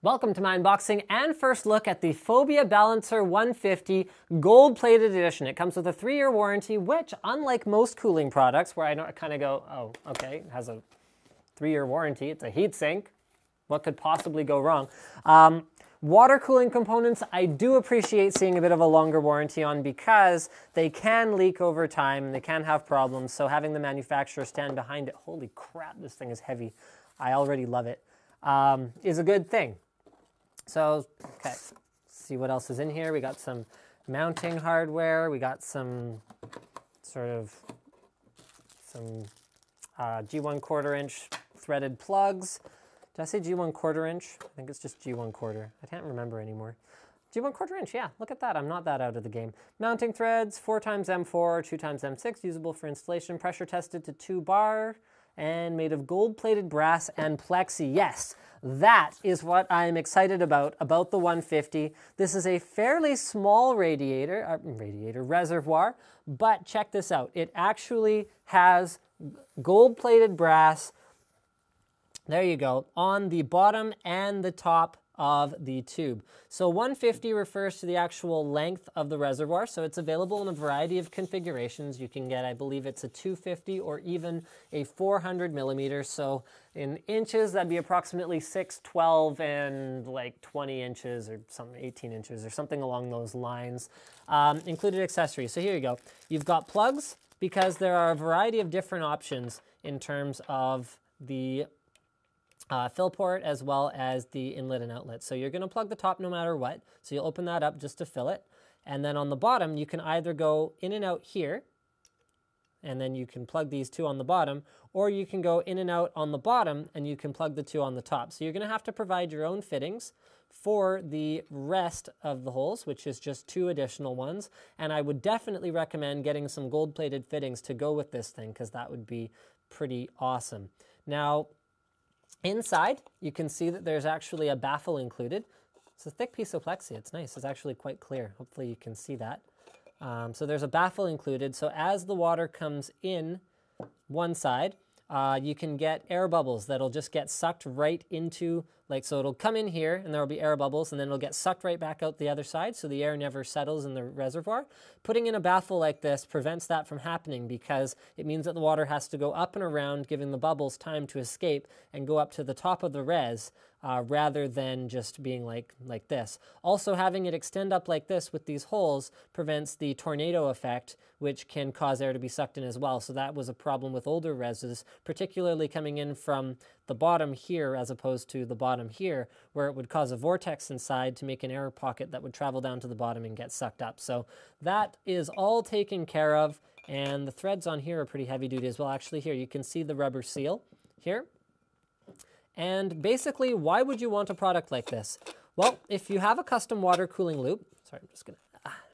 Welcome to my unboxing and first look at the Phobya Balancer 150 gold-plated edition. It comes with a 3-year warranty, which, unlike most cooling products, where I kind of go, oh, okay, it has a 3-year warranty, it's a heatsink, what could possibly go wrong? Water cooling components, I do appreciate seeing a bit of a longer warranty on because they can leak over time, they can have problems, so having the manufacturer stand behind it, holy crap, this thing is heavy, I already love it, is a good thing. So, okay, let's see what else is in here. We got some mounting hardware. We got some G1 1/4-inch threaded plugs. Did I say G1 1/4-inch? I think it's just G1 1/4. I can't remember anymore. G1 1/4-inch, yeah, look at that. I'm not that out of the game. Mounting threads, 4x-M4, 2x-M6, usable for installation, pressure tested to 2 bar, and made of gold-plated brass and plexi. Yes, that is what I'm excited about the 150. This is a fairly small reservoir, but check this out. It actually has gold-plated brass, there you go, on the bottom and the top of the tube. So 150 refers to the actual length of the reservoir, so it's available in a variety of configurations. You can get, I believe it's a 250 or even a 400 millimeters. So in inches, that'd be approximately 6, 12, and like 20 inches or something, 18 inches or something along those lines. Included accessories. So here you go. You've got plugs because there are a variety of different options in terms of the fill port as well as the inlet and outlet. So you're going to plug the top no matter what. So you'll open that up just to fill it. And then on the bottom, you can either go in and out here, and then you can plug these two on the bottom, or you can go in and out on the bottom and you can plug the two on the top. So you're going to have to provide your own fittings for the rest of the holes, which is just 2 additional ones. And I would definitely recommend getting some gold-plated fittings to go with this thing because that would be pretty awesome. Now, inside, you can see that there's actually a baffle included. It's a thick piece of plexi. It's nice. It's actually quite clear. Hopefully you can see that. So there's a baffle included. So as the water comes in one side, you can get air bubbles that'll just get sucked right into, so it'll come in here and there'll be air bubbles and then it'll get sucked right back out the other side so the air never settles in the reservoir. Putting in a baffle like this prevents that from happening because it means that the water has to go up and around, giving the bubbles time to escape and go up to the top of the res rather than just being like this. Also, having it extend up like this with these holes prevents the tornado effect, which can cause air to be sucked in as well. So that was a problem with older reses, particularly coming in from the bottom here as opposed to the bottom here, where it would cause a vortex inside to make an air pocket that would travel down to the bottom and get sucked up. So that is all taken care of, and the threads on here are pretty heavy duty as well. Actually, here you can see the rubber seal here. And basically, why would you want a product like this? Well, if you have a custom water cooling loop, sorry, I'm just going to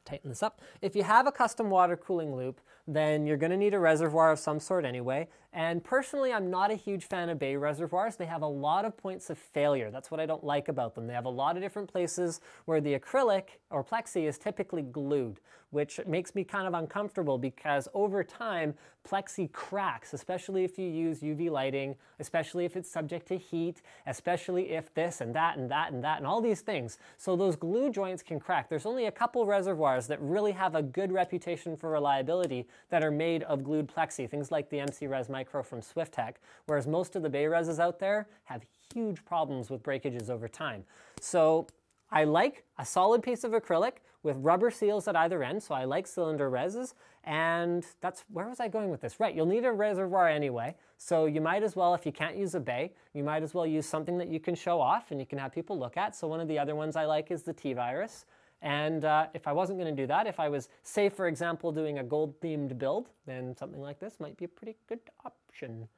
tighten this up. If you have a custom water cooling loop, then you're going to need a reservoir of some sort anyway. And personally, I'm not a huge fan of bay reservoirs. They have a lot of points of failure. That's what I don't like about them. They have a lot of different places where the acrylic or plexi is typically glued, which makes me kind of uncomfortable because over time, plexi cracks, especially if you use UV lighting, especially if it's subject to heat, especially if this and that and that and that and all these things. So those glue joints can crack. There's only a couple reservoirs that really have a good reputation for reliability that are made of glued plexi, things like the MC Res Micro from Swiftech, whereas most of the bay reses out there have huge problems with breakages over time. So I like a solid piece of acrylic with rubber seals at either end, so I like cylinder reses, and that's, where was I going with this? Right, you'll need a reservoir anyway, so you might as well, if you can't use a bay, you might as well use something that you can show off and you can have people look at. So one of the other ones I like is the T-Virus. And if I wasn't going to do that, if I was, say, for example, doing a gold-themed build, then something like this might be a pretty good option.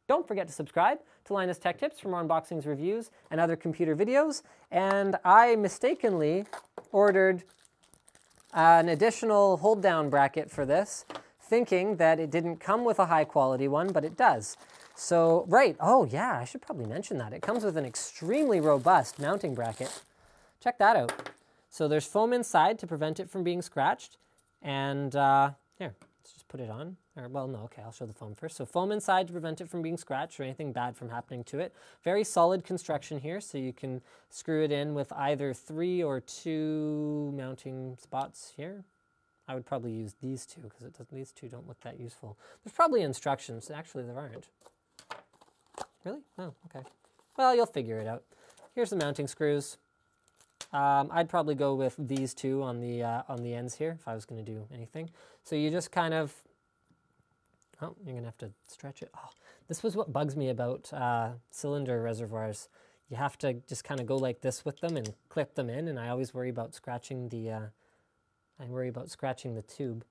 Don't forget to subscribe to Linus Tech Tips for more unboxings, reviews, and other computer videos. And I mistakenly ordered an additional hold-down bracket for this, thinking that it didn't come with a high-quality one, but it does. So, right, oh yeah, I should probably mention that. It comes with an extremely robust mounting bracket. Check that out. So there's foam inside to prevent it from being scratched. And here, let's just put it on. Or, well, no, okay, I'll show the foam first. So foam inside to prevent it from being scratched or anything bad from happening to it. Very solid construction here, so you can screw it in with either 3 or 2 mounting spots here. I would probably use these two because these two don't look that useful. There's probably instructions. Actually, there aren't. Really? Oh, okay. Well, you'll figure it out. Here's the mounting screws. I'd probably go with these two on the ends here if I was going to do anything. So you just kind of, oh, you're going to have to stretch it. Oh, this was what bugs me about cylinder reservoirs. You have to just kind of go like this with them and clip them in, and I always worry about scratching the tube.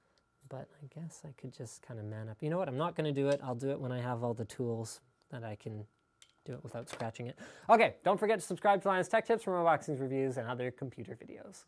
But I guess I could just kind of man up. You know what? I'm not going to do it. I'll do it when I have all the tools that I can do it without scratching it. Okay, don't forget to subscribe to Linus Tech Tips for more unboxings, reviews, and other computer videos.